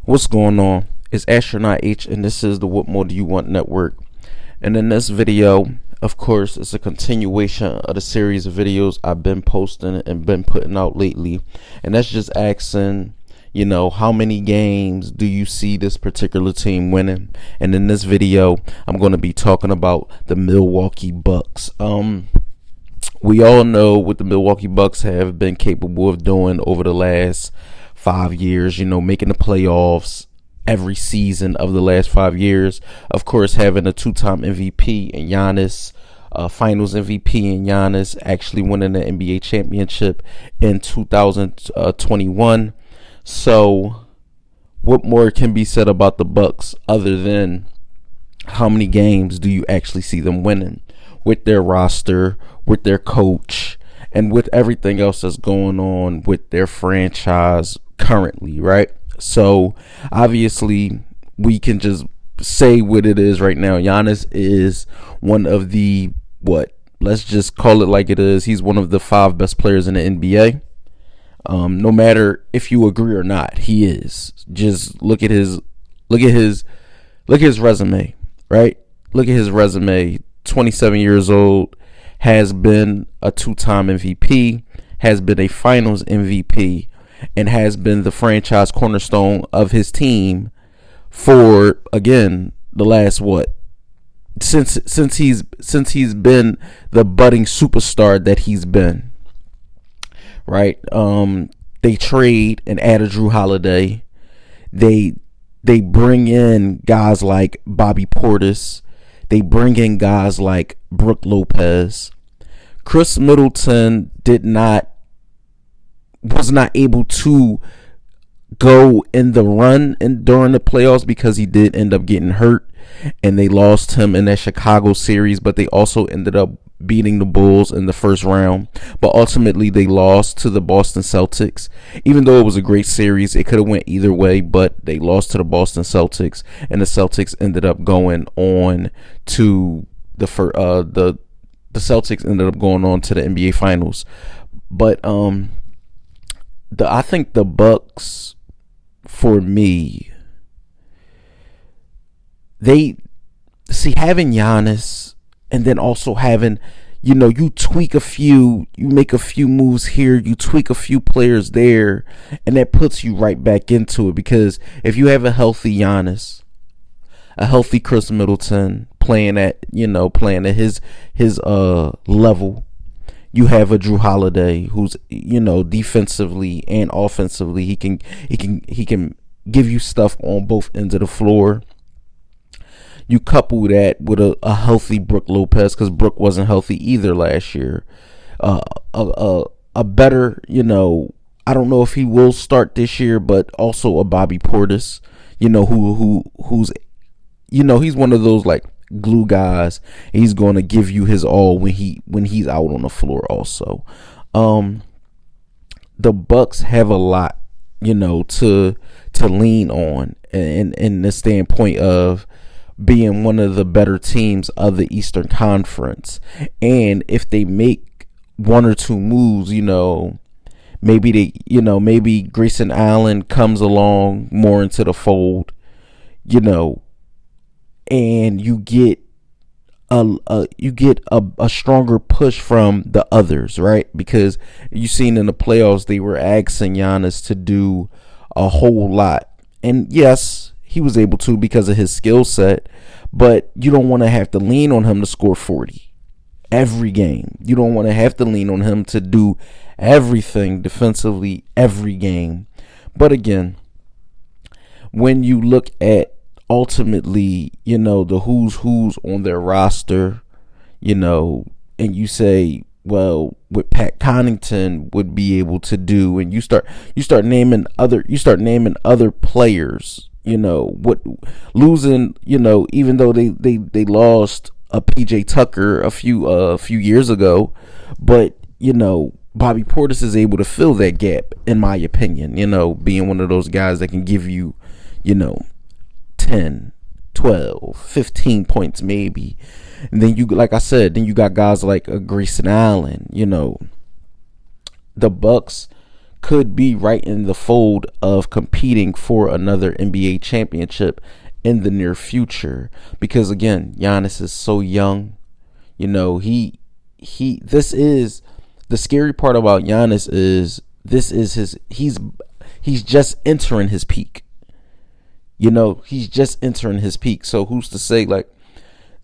What's going on? It's Astronaut H, and this is the What More Do You Want Network. And in this video, of course, it's a continuation of the series of videos I've been posting and been putting out lately. And that's just asking, how many games do you see this particular team winning? And in this video, I'm going to be talking about the Milwaukee Bucks. We all know what the Milwaukee Bucks have been capable of doing over the last 5 years, making the playoffs every season of the last 5 years. Of course, having a two-time MVP in Giannis, finals MVP in Giannis, actually winning the NBA championship in 2021. So what more can be said about the Bucks other than how many games do you actually see them winning with their roster, with their coach, and with everything else that's going on with their franchise currently, right? So obviously we can just say what it is right now. Giannis is one of the, let's just call it like it is. He's one of the 5 best players in the NBA. No matter if you agree or not, he is. Just look at his resume, right? Look at his resume. 27 years old, has been a 2-time MVP, has been a finals MVP, and has been the franchise cornerstone of his team for, again, the last since he's been the budding superstar that he's been, right? They trade and add a Jrue Holiday. They bring in guys like Bobby Portis. They bring in guys like Brook Lopez. Kriss Middleton was not able to go in the run during the playoffs because he did end up getting hurt, and they lost him in that Chicago series, but they also ended up beating the Bulls in the first round. But ultimately they lost to the Boston Celtics. Even though it was a great series, it could have went either way, but they lost to the Boston Celtics, and the Celtics ended up going on to the Celtics ended up going on to the NBA Finals. But I think the Bucks, for me, they see having Giannis, and then also having, you tweak you make a few moves here, you tweak a few players there, and that puts you right back into it. Because if you have a healthy Giannis, a healthy Kriss Middleton playing at his level, you have a Jrue Holiday who's, defensively and offensively, he can give you stuff on both ends of the floor. You couple that with a healthy Brook Lopez, because Brook wasn't healthy either last year. A better, I don't know if he will start this year, but also a Bobby Portis, who's he's one of those like glue guys. He's going to give you his all when he's out on the floor also. The Bucks have a lot, to lean on in the standpoint of being one of the better teams of the Eastern Conference. And if they make one or two moves, maybe Grayson Allen comes along more into the fold, and you get a stronger push from the others, right? Because you seen in the playoffs, they were asking Giannis to do a whole lot. And yes, he was able to because of his skill set, but you don't want to have to lean on him to score 40 every game. You don't want to have to lean on him to do everything defensively every game. But again, when you look at ultimately, the who's on their roster, and you say, well, what Pat Connaughton would be able to do, and you start naming other players, what losing, even though they lost a PJ Tucker a few years ago, but Bobby Portis is able to fill that gap, in my opinion, being one of those guys that can give you 10, 12, 15 points maybe. And then you, like I said, then you got guys like Grayson Allen. The Bucks could be right in the fold of competing for another NBA championship in the near future. Because again, Giannis is so young. This is the scary part about Giannis is this is he's just entering his peak. He's just entering his peak. So who's to say, like,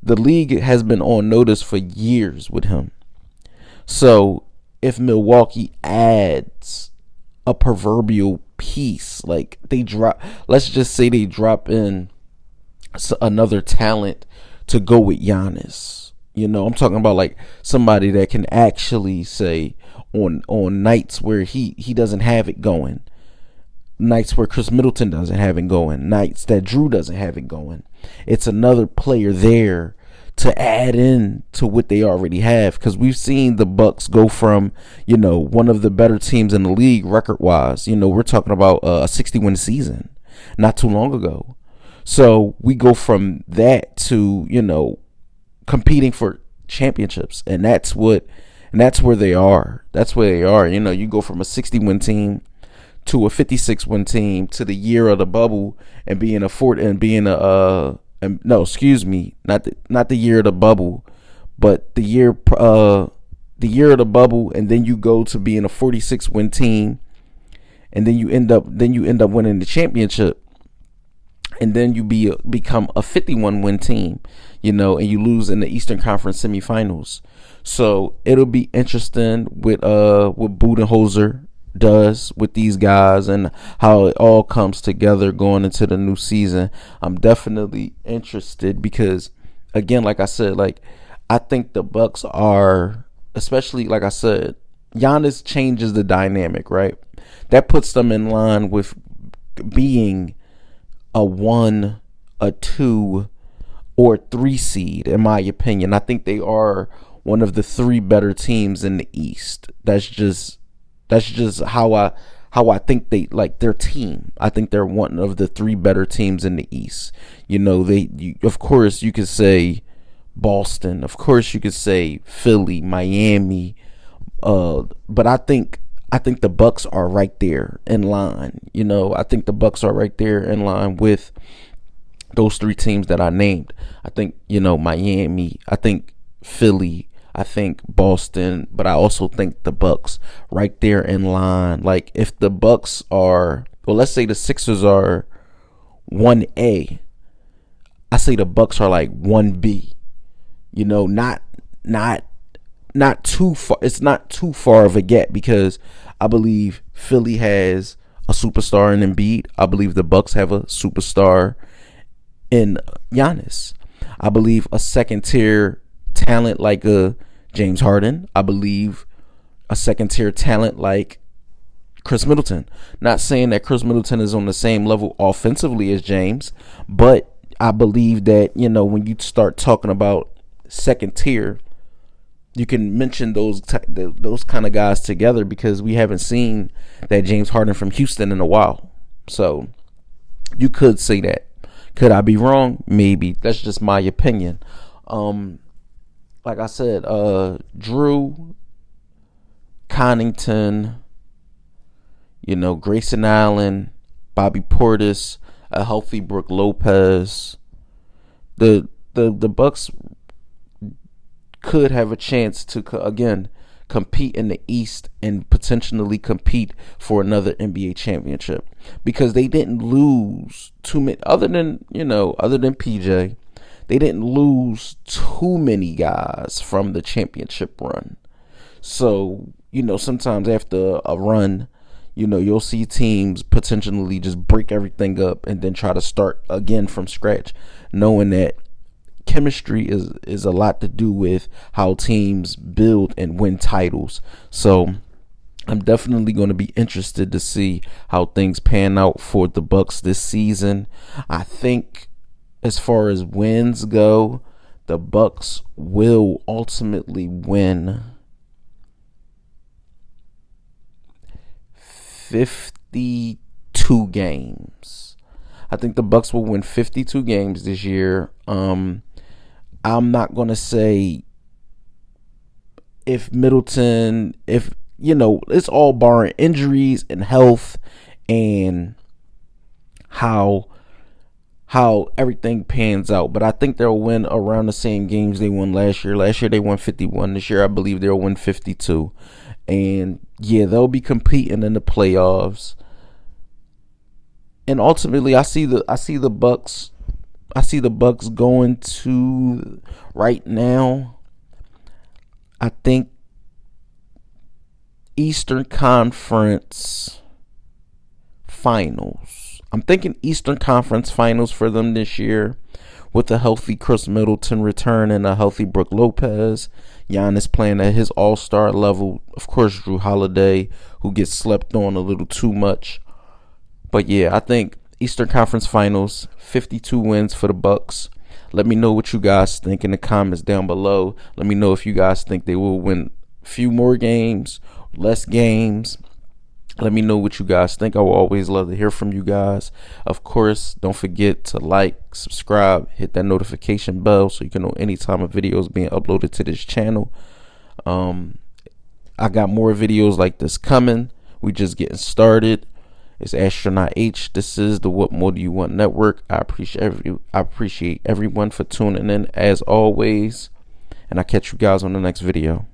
the league has been on notice for years with him. So if Milwaukee adds a proverbial piece, like let's just say they drop in another talent to go with Giannis. I'm talking about like somebody that can actually say on nights where he doesn't have it going, nights where Khris Middleton doesn't have it going, nights that Jrue doesn't have it going, it's another player there to add in to what they already have. Because we've seen the Bucks go from one of the better teams in the league record wise. We're talking about a 60-win season not too long ago. So we go from that to competing for championships, and that's where they are. That's where they are. You go from a 60-win team to a 56-win team to the year of the bubble and being no, excuse me, not the year of the bubble, but the year of the bubble, and then you go to being a 46-win team, and then you end up winning the championship, and then you become a 51-win team, and you lose in the Eastern Conference semifinals. So it'll be interesting with what Budenholzer does with these guys and how it all comes together going into the new season. I'm definitely interested because, again, like I said, like, I think the Bucks are, especially, like I said, Giannis changes the dynamic, right? That puts them in line with being a 1, a 2, or 3 seed, in my opinion. I think they are one of the 3 better teams in the East. That's just how I think they, like, their team. I think they're one of the 3 better teams in the East. Of course you could say Boston, of course you could say Philly, Miami, but I think the Bucks are right there in line. I think the Bucks are right there in line with those 3 teams that I named. I think Miami, I think Philly, I think Boston, but I also think the Bucks right there in line. Like, if the Bucks are, well, let's say the Sixers are 1A, I say the Bucks are like 1B. Not too far. It's not too far of a gap, because I believe Philly has a superstar in Embiid. I believe the Bucks have a superstar in Giannis. I believe a second tier talent like a James Harden. I believe a second tier talent like Khris Middleton. Not saying that Khris Middleton is on the same level offensively as James, but I believe that, when you start talking about second tier, you can mention those kind of guys together, because we haven't seen that James Harden from Houston in a while. So you could say that. Could I be wrong? Maybe. That's just my opinion. Like I said, Jrue, Connaughton, Grayson Allen, Bobby Portis, a healthy Brook Lopez. The Bucks could have a chance to again compete in the East and potentially compete for another NBA championship, because they didn't lose too many, other than PJ. They didn't lose too many guys from the championship run. So, sometimes after a run, you'll see teams potentially just break everything up and then try to start again from scratch, knowing that chemistry is a lot to do with how teams build and win titles. So I'm definitely going to be interested to see how things pan out for the Bucks this season. I think, as far as wins go, the Bucks will ultimately win 52 games. I think the Bucks will win 52 games this year. I'm not going to say if it's all barring injuries and health and how everything pans out. But I think they'll win around the same games they won last year. Last year they won 51. This year I believe they'll win 52. And yeah, they'll be competing in the playoffs. And ultimately I see the Bucks going to, right now, I think, Eastern Conference Finals. I'm thinking Eastern Conference Finals for them this year, with a healthy Kriss Middleton return and a healthy Brook Lopez. Giannis playing at his all-star level. Of course, Jrue Holiday, who gets slept on a little too much. But yeah, I think Eastern Conference Finals, 52 wins for the Bucks. Let me know what you guys think in the comments down below. Let me know if you guys think they will win a few more games, less games. Let me know what you guys think. I will always love to hear from you guys. Of course, don't forget to like, subscribe, hit that notification bell so you can know anytime a video is being uploaded to this channel. I got more videos like this coming. We just getting started. It's Astronaut H. This is the What More Do You Want Network. I appreciate everyone for tuning in as always, and I'll catch you guys on the next video.